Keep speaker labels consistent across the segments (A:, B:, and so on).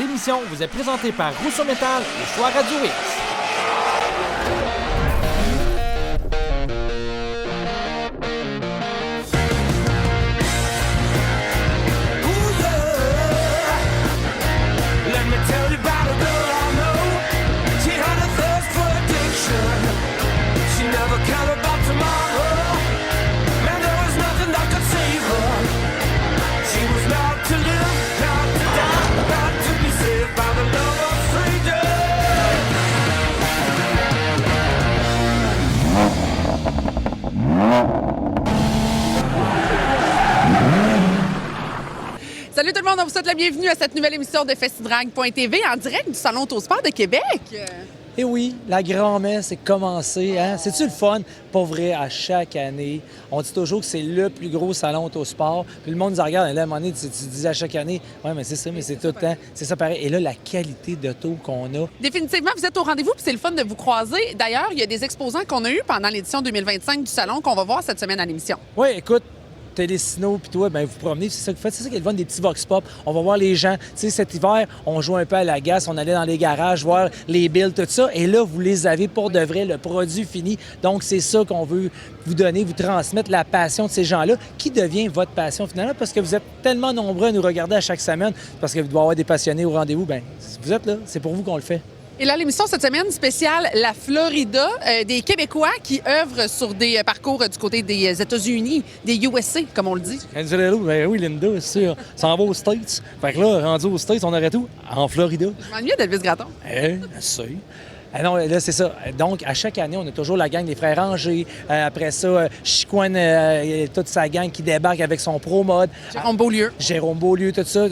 A: Cette émission vous est présentée par Rousseau Métal et Choix Radio X.
B: Salut tout le monde, on vous souhaite la bienvenue à cette nouvelle émission de Festidrag.tv en direct du Salon Autosport de Québec.
C: Et oui, la grand-messe est commencée. Hein? C'est-tu le fun? Pas vrai, à chaque année. On dit toujours que c'est le plus gros salon autosport. Puis le monde nous regarde. Et là, à un moment donné, tu disais à chaque année, oui, mais c'est ça, mais c'est tout le temps. C'est ça pareil. Et là, la qualité d'auto qu'on a.
B: Définitivement, vous êtes au rendez-vous puis c'est le fun de vous croiser. D'ailleurs, il y a des exposants qu'on a eus pendant l'édition 2025 du salon qu'on va voir cette semaine à l'émission.
C: Oui, écoute. Télésino, puis toi, ben vous promenez, c'est ça que vous faites. C'est ça qui est le fun des petits vox pop. On va voir les gens. Tu sais, cet hiver, on jouait un peu à la gasse, on allait dans les garages voir les builds, tout ça. Et là, vous les avez pour de vrai, le produit fini. Donc, c'est ça qu'on veut vous donner, vous transmettre la passion de ces gens-là, qui devient votre passion finalement, parce que vous êtes tellement nombreux à nous regarder à chaque semaine, parce que vous devez avoir des passionnés au rendez-vous. Bien, si vous êtes là, c'est pour vous qu'on le fait.
B: Et là, l'émission cette semaine spéciale La Florida, des Québécois qui œuvrent sur des parcours du côté des États-Unis, des USA, comme on le dit.
C: Ben oui, Linda, c'est sûr. Ça en va aux States. Fait que là, rendu aux States, on arrête où? En Florida.
B: Je m'ennuie d'Elvis Gratton.
C: C'est. Ah non, là, c'est ça. Donc, à chaque année, on a toujours la gang des Frères Angers. Après ça, Chicoine, toute sa gang qui débarque avec son pro mode.
B: Jérôme Beaulieu.
C: Jérôme Beaulieu, tout ça.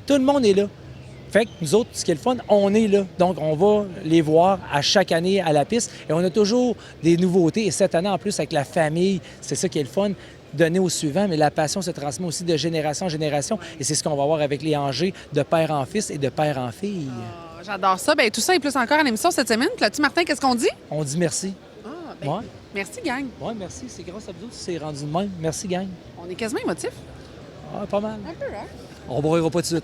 C: Tout le monde est là. Fait que nous autres, ce qui est le fun, on est là. Donc, on va les voir à chaque année à la piste. Et on a toujours des nouveautés. Et cette année, en plus, avec la famille, c'est ça qui est le fun, donner au suivant. Mais la passion se transmet aussi de génération en génération. Et c'est ce qu'on va voir avec les Angers, de père en fils et de père en fille.
B: Oh, j'adore ça. Bien, tout ça et plus encore à l'émission cette semaine. Puis là-dessus, Martin, qu'est-ce qu'on dit?
C: On dit merci.
B: Ah, bien,
C: Ouais.
B: Merci, gang.
C: Oui, merci. C'est grâce à vous autres que c'est rendu de même. Merci, gang.
B: On est quasiment émotifs.
C: Ah, pas mal.
B: Un peu, hein?
C: On broyera pas tout de suite.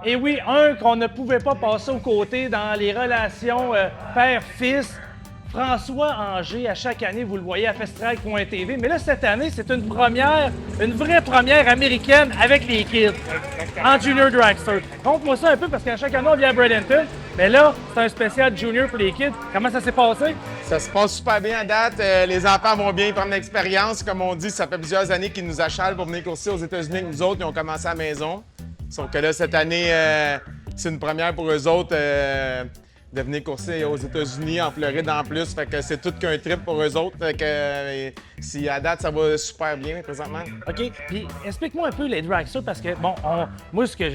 C: Et oui, un qu'on ne pouvait pas passer aux côtés dans les relations père-fils, François Angers. À chaque année, vous le voyez à Festidrag.tv. Mais là, cette année, c'est une première, une vraie première américaine avec les kids en Junior Dragster. Compte-moi ça un peu parce qu'à chaque année, on vient à Bradenton. Mais là, c'est un spécial Junior pour les kids. Comment ça s'est passé?
D: Ça se passe super bien à date. Les enfants vont bien prendre l'expérience. Comme on dit, ça fait plusieurs années qu'ils nous achalent pour venir courser aux États-Unis avec nous autres. Ils ont commencé à la maison. Sauf que là, cette année, c'est une première pour eux autres de venir courser aux États-Unis, en Floride en plus. Fait que c'est tout qu'un trip pour eux autres. Fait que si à date, ça va super bien présentement.
C: OK. Puis explique-moi un peu les dragsters parce que, bon, moi, ce que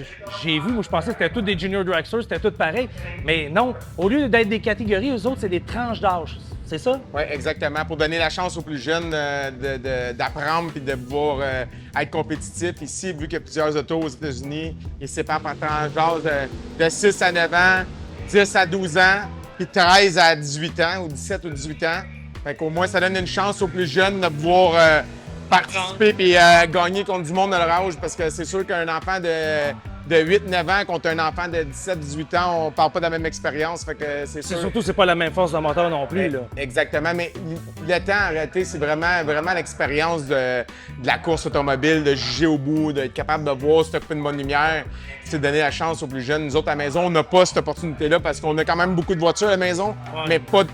C: j'ai vu, moi, je pensais que c'était tous des junior dragsters, c'était tout pareil. Mais non, au lieu d'être des catégories, eux autres, c'est des tranches d'âge. C'est ça?
D: Oui, exactement. Pour donner la chance aux plus jeunes d'apprendre puis de pouvoir être compétitifs. Ici, vu qu'il y a plusieurs autos aux États-Unis, ils se séparent par tranche d'âge de 6 à 9 ans, 10 à 12 ans, puis 13 à 18 ans, ou 17 ou 18 ans. Fait qu'au moins, ça donne une chance aux plus jeunes de pouvoir participer et gagner contre du monde de leur âge, parce que c'est sûr qu'un enfant de 8-9 ans contre un enfant de 17-18 ans, on parle pas de la même expérience. Fait que c'est sûr.
C: Surtout, c'est pas la même force de moteur non plus, là.
D: Exactement, mais le temps arrêté, c'est vraiment l'expérience de la course automobile, de juger au bout, d'être capable de voir si tu as pris une bonne lumière. C'est donner la chance aux plus jeunes. Nous autres, à la maison, on n'a pas cette opportunité-là parce qu'on a quand même beaucoup de voitures à la maison, mais pas,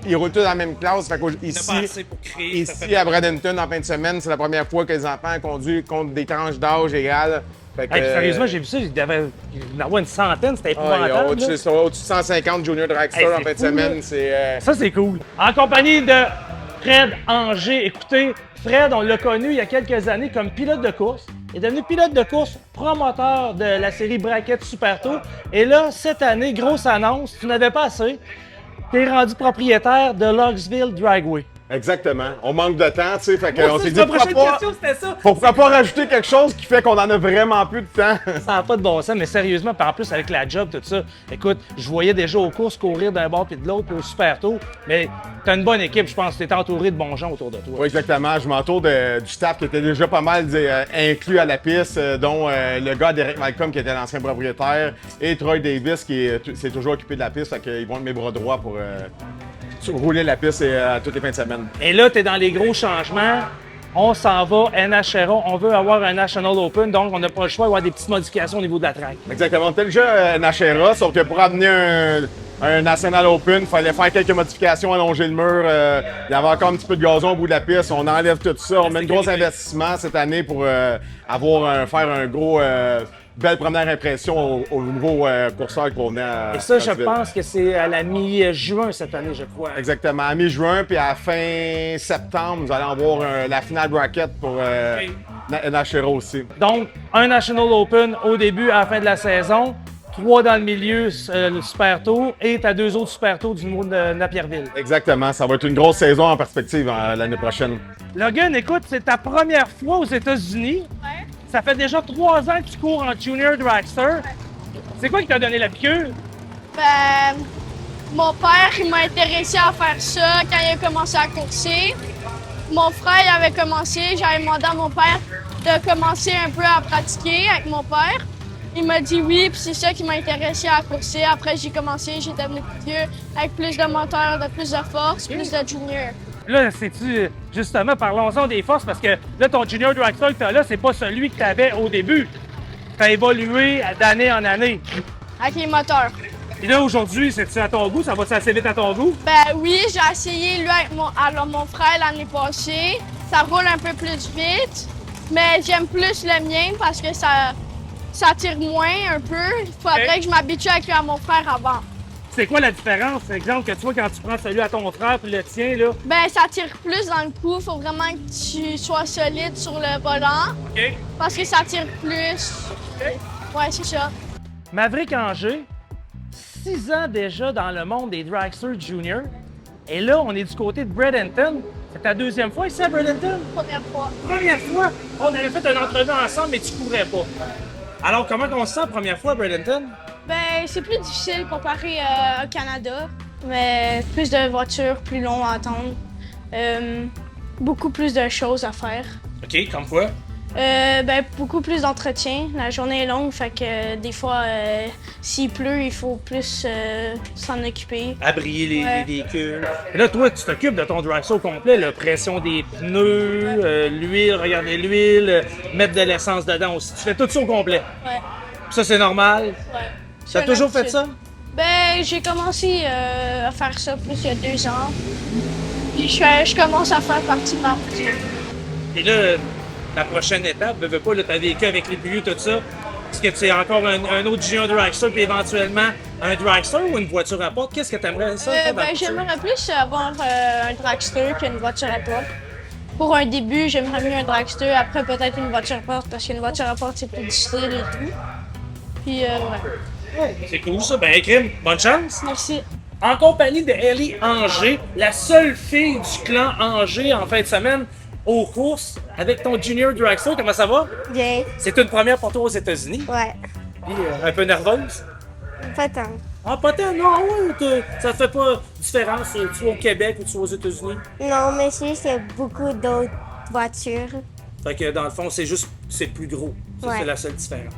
D: ils roulent tous dans la même classe. Fait ici, à Bradenton, en fin de semaine, c'est la première fois que les enfants conduisent contre des tranches d'âge égales.
C: Fait que, sérieusement, j'ai vu ça, il y en avait une centaine, c'était épouvantable.
D: Au-dessus de 150 Junior Dragster en fin de semaine.
C: Ça, c'est cool. En compagnie de Fred Angers. Écoutez, Fred, on l'a connu il y a quelques années comme pilote de course. Il est devenu pilote de course, promoteur de la série Braquette Super Tour. Et là, cette année, grosse annonce, tu n'avais pas assez. Tu es rendu propriétaire de Logsville Dragway.
D: Exactement. On manque de temps, tu sais, fait qu'on s'est dit
C: La prochaine
D: pourquoi
C: question, c'était ça.
D: pas rajouter quelque chose qui fait qu'on en a vraiment plus de temps.
C: Ça n'a pas de bon sens, mais sérieusement, puis en plus avec la job, tout ça, écoute, je voyais déjà aux courses courir d'un bord puis de l'autre, puis au super tôt, mais t'as une bonne équipe, je pense, t'es entouré de bons gens autour de toi.
D: Oui, exactement. Je m'entoure du staff qui était déjà pas mal inclus à la piste, dont le gars d'Eric Malcolm qui était l'ancien propriétaire et Troy Davis qui s'est toujours occupé de la piste, fait qu'ils vont être mes bras droits pour rouler la piste toutes les fins de semaine.
C: Et là, t'es dans les gros changements. On s'en va, NHRA, on veut avoir un National Open, donc on n'a pas le choix d'avoir des petites modifications au niveau de la track.
D: Exactement. On était déjà NHRA, sauf que pour amener un National Open, il fallait faire quelques modifications, allonger le mur. Il y avait encore un petit peu de gazon au bout de la piste. On enlève tout ça. On met un gros investissement cette année pour faire un gros... belle première impression aux nouveaux courseurs qui vont venir à
C: Et ça, je
D: Knoxville.
C: pense que c'est à la mi-juin cette année, je crois.
D: Exactement. À mi-juin, puis à fin septembre, nous allons avoir la finale bracket pour NHRA aussi.
C: Donc, un National Open au début, à la fin de la saison, 3 dans le milieu, le Super Tour, et t'as 2 autres Super Tours du niveau de Napierville.
D: Exactement. Ça va être une grosse saison en perspective l'année prochaine.
C: Logan, écoute, c'est ta première fois aux États-Unis.
E: Ouais.
C: Ça fait déjà 3 ans que tu cours en Junior Dragster. C'est quoi qui t'a donné la piqûre?
E: Ben, mon père, il m'a intéressé à faire ça quand il a commencé à courser. Mon frère, il avait commencé. J'avais demandé à mon père de commencer un peu à pratiquer avec mon père. Il m'a dit oui, puis c'est ça qui m'a intéressé à courser. Après, j'ai commencé, j'ai devenu plus vieux, avec plus de moteur, de plus de force, plus de junior.
C: Là, c'est-tu, justement, parlons-en des forces, parce que là, ton Junior Dragster que t'as là, c'est pas celui que t'avais au début. T'as évolué d'année en année.
E: Avec les moteurs.
C: Et là, aujourd'hui, c'est-tu à ton goût? Ça va-tu assez vite à ton goût?
E: Ben oui, j'ai essayé lui avec mon frère l'année passée. Ça roule un peu plus vite, mais j'aime plus le mien parce que ça tire moins un peu. Il faudrait que je m'habitue avec lui à mon frère avant.
C: C'est quoi la différence? Exemple, que toi, quand tu prends celui à ton frère puis le tien, là.
E: Ben ça tire plus dans le cou. Faut vraiment que tu sois solide sur le volant
C: OK.
E: parce que ça tire plus. Ouais, c'est ça.
C: Maverick Anger, 6 ans déjà dans le monde des Dragster Junior. Et là, on est du côté de Bradenton. C'est ta deuxième fois ici à Bradenton?
E: Première fois.
C: Première fois, on avait fait une entrevue ensemble, mais tu courais pas. Alors, comment on se sent la première fois à Bradenton?
E: Ben c'est plus difficile comparé au Canada, mais plus de voitures, plus long à attendre. Beaucoup plus de choses à faire.
C: OK, comme quoi?
E: Ben, beaucoup plus d'entretien. La journée est longue, fait que des fois, s'il pleut, il faut plus s'en occuper.
C: Abrier les
E: Ouais.
C: véhicules. Et là, toi, tu t'occupes de ton dragster au complet, la pression des pneus, l'huile, regarder l'huile, mettre de l'essence dedans aussi. Tu fais tout ça au complet.
E: Ouais,
C: Ça, c'est normal.
E: ouais.
C: Tu as
E: C'est
C: toujours
E: une
C: fait
E: habitude.
C: ça?
E: Ben, j'ai commencé à faire ça plus il y a 2 ans. Puis je commence à faire partie de ma routine.
C: Et là, la prochaine étape, veux pas, là, t'as vécu avec les plus tout ça. Est-ce que tu es encore un autre junior dragster, puis éventuellement un dragster ou une voiture à porte? Qu'est-ce que tu aimerais ça? faire dans le
E: Ben,
C: futur?
E: j'aimerais plus avoir un dragster qu'une voiture à porte. Pour un début, j'aimerais mieux un dragster. Après, peut-être une voiture à porte, parce qu'une voiture à porte, c'est plus difficile et tout. Puis, ouais.
C: C'est cool ça. Ben, Crime, bonne chance.
E: Merci.
C: En compagnie de Ellie Anger, la seule fille du clan Anger en fin de semaine aux courses avec ton junior dragster. Comment ça va?
F: Bien,
C: C'est une première pour toi aux États-Unis.
F: ouais.
C: Puis un peu nerveuse.
F: Pas tant.
C: Ah, pas tant, non, ouais, ça te fait pas différence, tu sois au Québec ou tu sois aux États-Unis.
F: Non, mais c'est juste qu'il y a beaucoup d'autres voitures.
C: Fait que dans le fond, c'est plus gros. Ça,
F: Ouais.
C: c'est la seule différence.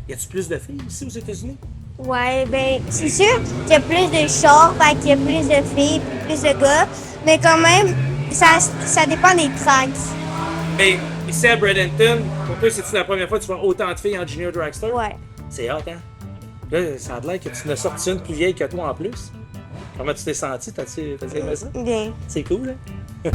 C: Y a-tu plus de filles ici aux États-Unis?
F: Ouais, ben, c'est sûr qu'il y a plus de chars, fait qu'il y a plus de filles, plus de gars. Mais quand même, ça dépend des tracks.
C: Mais ici à Bradenton, pour toi, c'est-tu la première fois que tu vois autant de filles en junior dragster?
F: Ouais.
C: C'est hot, hein? Là, ça a l'air que tu n'as sorti une plus vieille que toi en plus. Comment tu t'es senti? T'as-tu aimé ça?
F: Bien.
C: C'est cool, hein?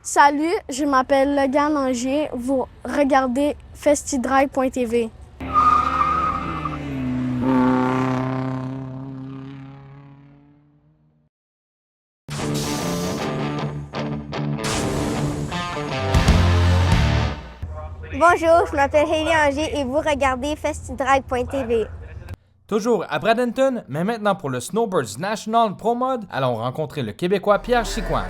E: Salut, je m'appelle Logan Anger. Vous regardez festidrive.tv.
F: Bonjour, je m'appelle Hailey Anger et vous regardez festidrive.tv.
A: Toujours à Bradenton, mais maintenant pour le Snowbirds National Pro Mode, allons rencontrer le Québécois Pierre Chicoine.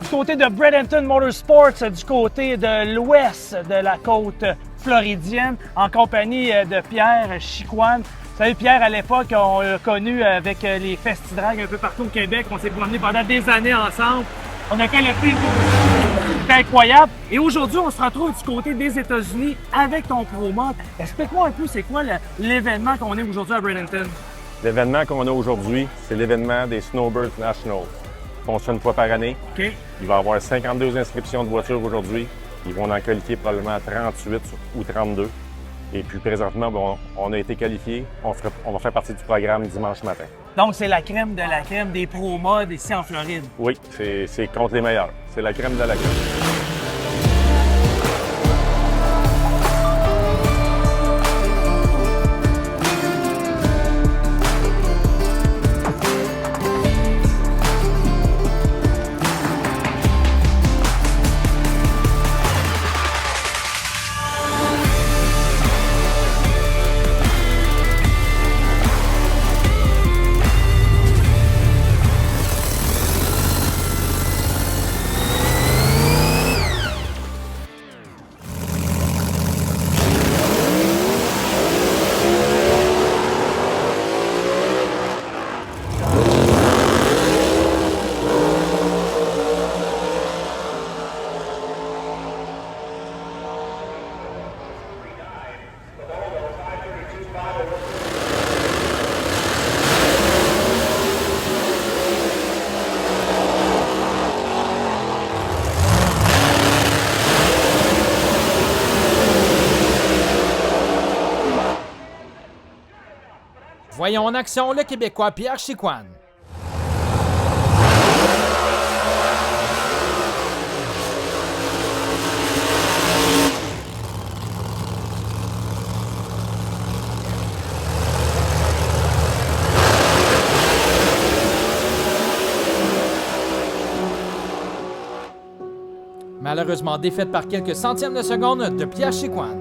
C: Du côté de Bradenton Motorsports, du côté de l'ouest de la côte floridienne, en compagnie de Pierre Chicoine. Vous savez, Pierre, à l'époque, on l'a connu avec les festidrags un peu partout au Québec. On s'est promené pendant des années ensemble. On a fait c'est incroyable. Et aujourd'hui, on se retrouve du côté des États-Unis avec ton ProMod. Explique-moi un peu, c'est quoi l'événement qu'on est aujourd'hui à Bradenton?
G: L'événement qu'on a aujourd'hui, c'est l'événement des Snowbirds National. Ils font ça une fois par année.
C: OK.
G: Il va y avoir 52 inscriptions de voitures aujourd'hui. Ils vont en qualifier probablement 38 ou 32. Et puis présentement, bon, on a été qualifiés. On va faire partie du programme dimanche matin.
C: Donc, c'est la crème de la crème des ProMod ici en Floride.
G: Oui, c'est contre les meilleurs. C'est la crème de la crème.
A: Voyons en action le Québécois Pierre Chicoine. Malheureusement défaite par quelques centièmes de seconde de Pierre Chicoine.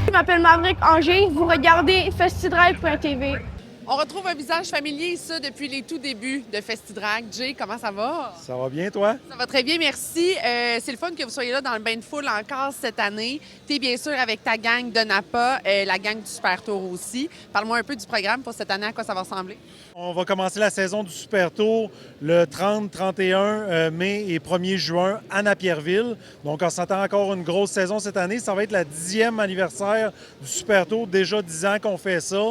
E: Je m'appelle Maverick Angers, vous regardez festidrive.tv.
B: On retrouve un visage familier ici depuis les tout débuts de Festidrag. Jay, comment ça va?
H: Ça va bien, toi?
B: Ça va très bien, merci. C'est le fun que vous soyez là dans le bain de foule encore cette année. Tu es bien sûr avec ta gang de Napa, la gang du Super Tour aussi. Parle-moi un peu du programme pour cette année, à quoi ça va ressembler.
H: On va commencer la saison du Super Tour le 30, 31 mai et 1er juin à Napierville. Donc, on s'attend encore une grosse saison cette année. Ça va être la 10e anniversaire du Super Tour. Déjà 10 ans qu'on fait ça.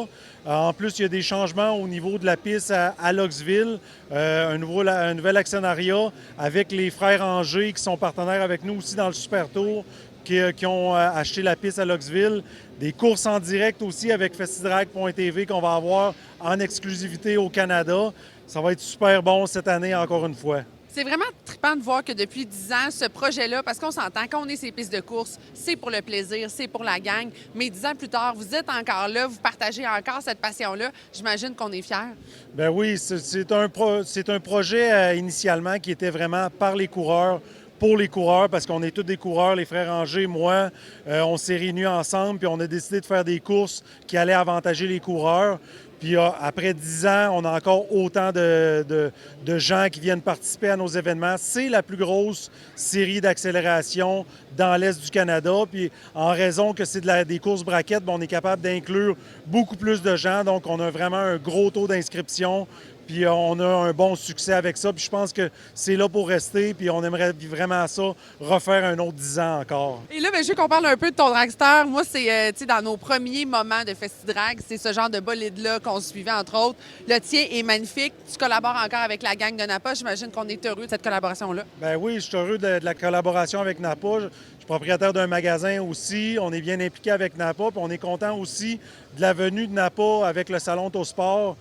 H: En plus, il y a des changements au niveau de la piste à Loxville, un nouvel actionnariat avec les frères Angers qui sont partenaires avec nous aussi dans le Super Tour, qui ont acheté la piste à Loxville. Des courses en direct aussi avec festidrag.tv qu'on va avoir en exclusivité au Canada. Ça va être super bon cette année encore une fois.
B: C'est vraiment trippant de voir que depuis 10 ans, ce projet-là, parce qu'on s'entend, quand on est ces pistes de course, c'est pour le plaisir, c'est pour la gang. Mais 10 ans plus tard, vous êtes encore là, vous partagez encore cette passion-là. J'imagine qu'on est fiers.
H: Ben oui, c'est un projet initialement qui était vraiment par les coureurs pour les coureurs, parce qu'on est tous des coureurs, les frères Angers, moi, on s'est réunis ensemble, puis on a décidé de faire des courses qui allaient avantager les coureurs. Puis après 10 ans, on a encore autant de gens qui viennent participer à nos événements. C'est la plus grosse série d'accélération dans l'Est du Canada. Puis en raison que c'est des courses braquettes, on est capable d'inclure beaucoup plus de gens. Donc, on a vraiment un gros taux d'inscription. Puis on a un bon succès avec ça. Puis je pense que c'est là pour rester. Puis on aimerait vraiment ça, refaire un autre 10 ans encore.
B: Et là, je veux qu'on parle un peu de ton dragster. Moi, c'est dans nos premiers moments de FestiDrag, c'est ce genre de bolide-là qu'on suivait, entre autres. Le tien est magnifique. Tu collabores encore avec la gang de Napa. J'imagine qu'on est heureux de cette collaboration-là.
H: Bien oui, je suis heureux de la collaboration avec Napa. Je suis propriétaire d'un magasin aussi. On est bien impliqué avec Napa. Puis on est content aussi de la venue de Napa avec le Salon Autosport.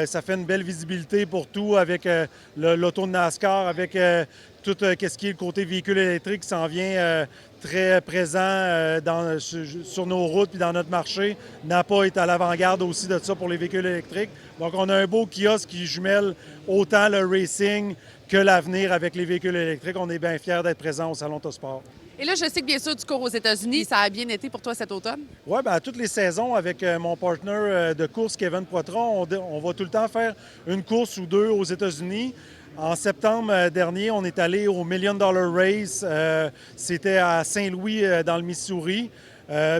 H: Ça fait une belle visibilité pour tout avec l'auto de NASCAR, avec tout ce qui est le côté véhicule électrique qui s'en vient très présent sur nos routes puis dans notre marché. Napa est à l'avant-garde aussi de ça pour les véhicules électriques. Donc, on a un beau kiosque qui jumelle autant le racing que l'avenir avec les véhicules électriques. On est bien fiers d'être présents au Salon Autosport.
B: Et là, je sais que bien sûr, tu cours aux États-Unis. Ça a bien été pour toi cet automne?
H: Oui, bien, à toutes les saisons, avec mon partenaire de course, Kevin Poitras, on va tout le temps faire une course ou deux aux États-Unis. En septembre dernier, on est allé au $1 Million Race. C'était à Saint-Louis, dans le Missouri.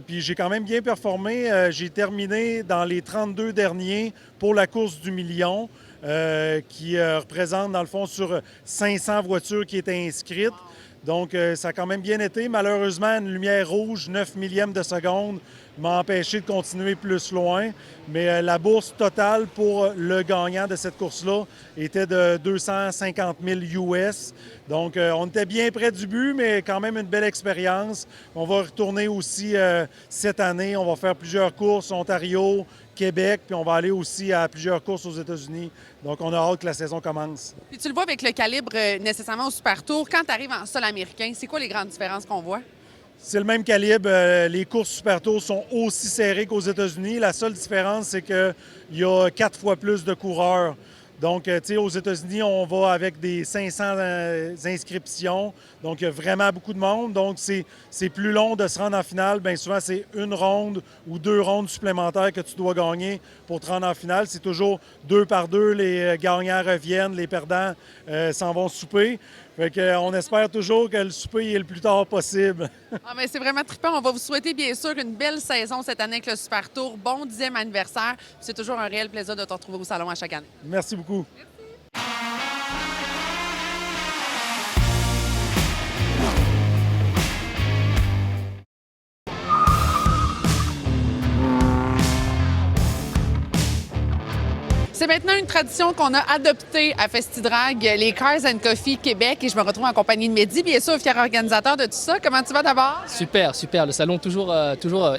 H: Puis j'ai quand même bien performé. J'ai terminé dans les 32 derniers pour la course du million, qui représente, dans le fond, sur 500 voitures qui étaient inscrites. Donc, ça a quand même bien été. Malheureusement, une lumière rouge, 9 millièmes de seconde, m'a empêché de continuer plus loin. Mais la bourse totale pour le gagnant de cette course-là était de 250 000 US. Donc, on était bien près du but, mais quand même une belle expérience. On va retourner aussi cette année. On va faire plusieurs courses, Ontario, Québec, puis on va aller aussi à plusieurs courses aux États-Unis. Donc, on a hâte que la saison commence.
B: Puis tu le vois avec le calibre nécessairement au Super Tour. Quand tu arrives en sol américain, c'est quoi les grandes différences qu'on voit?
H: C'est le même calibre. Les courses Super Tour sont aussi serrées qu'aux États-Unis. La seule différence, c'est qu'il y a 4 fois plus de coureurs. Donc, tu sais, aux États-Unis, on va avec des 500 inscriptions. Donc, il y a vraiment beaucoup de monde. Donc, c'est plus long de se rendre en finale. Bien souvent, c'est une ronde ou 2 rondes supplémentaires que tu dois gagner pour te rendre en finale. C'est toujours 2 par 2. Les gagnants reviennent, les perdants s'en vont souper. Fait qu'on espère toujours que le souper est le plus tard possible.
B: Ah, mais c'est vraiment trippant. On va vous souhaiter, bien sûr, une belle saison cette année avec le Super Tour. Bon 10e anniversaire. C'est toujours un réel plaisir de te retrouver au salon à chaque année.
H: Merci beaucoup.
B: C'est maintenant une tradition qu'on a adoptée à FestiDrag, les Cars and Coffee Québec. Et je me retrouve en compagnie de Mehdi, bien sûr, fier organisateur de tout ça. Comment tu vas d'abord?
I: Super, super. Le salon toujours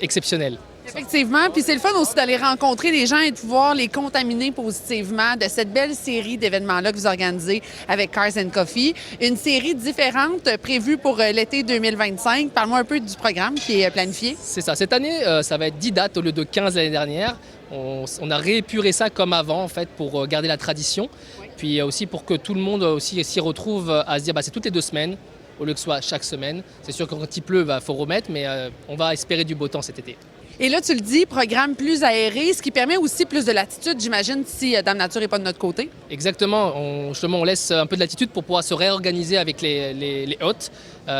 I: exceptionnel.
B: Effectivement. Puis c'est le fun aussi d'aller rencontrer les gens et de pouvoir les contaminer positivement de cette belle série d'événements-là que vous organisez avec Cars and Coffee. Une série différente prévue pour l'été 2025. Parle-moi un peu du programme qui est planifié.
I: C'est ça. Cette année, ça va être 10 dates au lieu de 15 l'année dernière. On a réépuré ça comme avant, en fait, pour garder la tradition. Oui. Puis aussi pour que tout le monde aussi s'y retrouve à se dire c'est toutes les 2 semaines au lieu que ce soit chaque semaine. C'est sûr que quand il pleut, il faut remettre, mais on va espérer du beau temps cet été.
B: Et là, tu le dis, programme plus aéré, ce qui permet aussi plus de latitude, j'imagine, si Dame Nature n'est pas de notre côté.
I: Exactement. On laisse un peu de latitude pour pouvoir se réorganiser avec les hôtes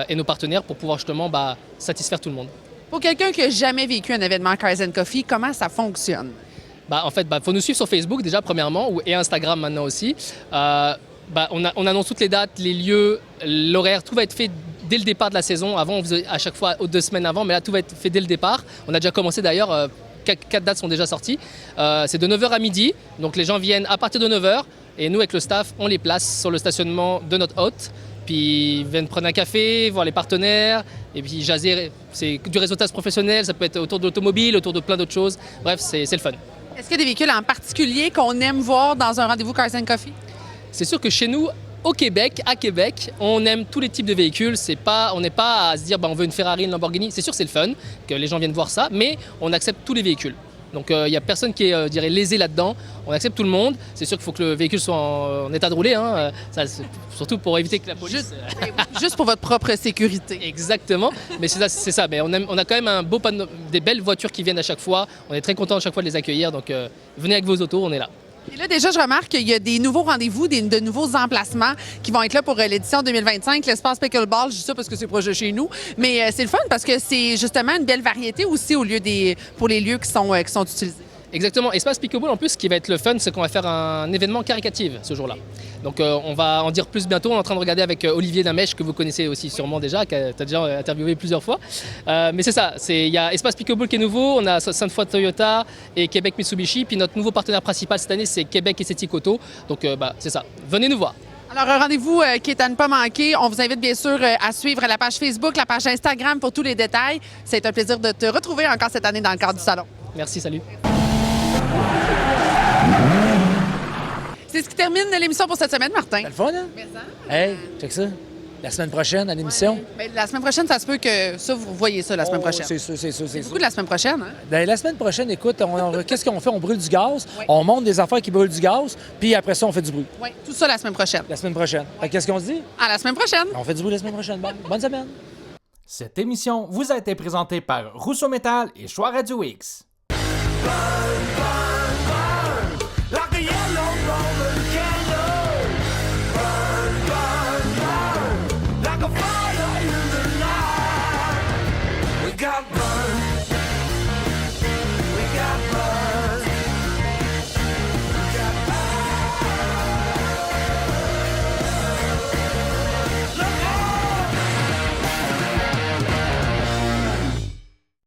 I: et nos partenaires pour pouvoir justement satisfaire tout le monde.
B: Pour quelqu'un qui n'a jamais vécu un événement Cars and Coffee, comment ça fonctionne?
I: En fait, faut nous suivre sur Facebook déjà, premièrement, et Instagram maintenant aussi. On annonce toutes les dates, les lieux, l'horaire, tout va être fait dès le départ de la saison. Avant, on faisait à chaque fois 2 semaines avant, mais là, tout va être fait dès le départ. On a déjà commencé d'ailleurs, 4 dates sont déjà sorties. C'est de 9h à midi, donc les gens viennent à partir de 9h, et nous, avec le staff, on les place sur le stationnement de notre hôte. Puis ils viennent prendre un café, voir les partenaires, et puis jaser. C'est du réseautage professionnel, ça peut être autour de l'automobile, autour de plein d'autres choses. Bref, c'est le fun.
B: Est-ce qu'il y a des véhicules en particulier qu'on aime voir dans un rendez-vous Cars and Coffee?
I: C'est sûr que chez nous, au Québec, on aime tous les types de véhicules. On n'est pas à se dire on veut une Ferrari, une Lamborghini. C'est sûr que c'est le fun, que les gens viennent voir ça, mais on accepte tous les véhicules. Donc il n'y a personne qui est, je dirais, lésé là-dedans. On accepte tout le monde. C'est sûr qu'il faut que le véhicule soit en état de rouler, hein. Ça, surtout pour éviter que la police...
B: Juste pour votre propre sécurité.
I: Exactement, mais c'est ça. Mais on a quand même des belles voitures qui viennent à chaque fois. On est très content à chaque fois de les accueillir. Donc venez avec vos autos, on est là.
B: Et là, déjà, je remarque qu'il y a des nouveaux rendez-vous, de nouveaux emplacements qui vont être là pour l'édition 2025. L'espace Pickleball, je dis ça parce que c'est proche de chez nous. Mais c'est le fun parce que c'est justement une belle variété aussi pour les lieux qui sont utilisés.
I: Exactement. Espace Pickleball, en plus, ce qui va être le fun, c'est qu'on va faire un événement caricative ce jour-là. Donc on va en dire plus bientôt. On est en train de regarder avec Olivier Damèche, que vous connaissez aussi sûrement déjà, que tu as déjà interviewé plusieurs fois. Mais c'est ça, il y a Espace Pickleball qui est nouveau, on a Sainte-Foy Toyota et Québec Mitsubishi. Puis notre nouveau partenaire principal cette année, c'est Québec Esthétique Auto. Donc c'est ça, venez nous voir.
B: Alors, un rendez-vous qui est à ne pas manquer. On vous invite bien sûr à suivre la page Facebook, la page Instagram pour tous les détails. C'est un plaisir de te retrouver encore cette année dans le cadre du salon.
I: Merci, salut.
B: C'est ce qui termine l'émission pour cette semaine, Martin.
C: C'est le fun, hein?
B: Mais ça,
C: Hey, check ça. La semaine prochaine, à l'émission.
B: mais la semaine prochaine, ça se peut que ça, vous voyez ça la semaine prochaine.
C: C'est sûr.
B: Beaucoup de la semaine prochaine, hein?
C: Ben, la semaine prochaine, écoute, qu'est-ce qu'on fait? On brûle du gaz, on monte des affaires qui brûlent du gaz, puis après ça, on fait du bruit.
B: Oui, tout ça la semaine prochaine.
C: La semaine prochaine. Fait que qu'est-ce qu'on se dit?
B: À la semaine prochaine!
C: On fait du bruit la semaine prochaine. Bonne semaine.
A: Cette émission vous a été présentée par Rousseau Métal et Choix Radio X.
J: Bye, bye.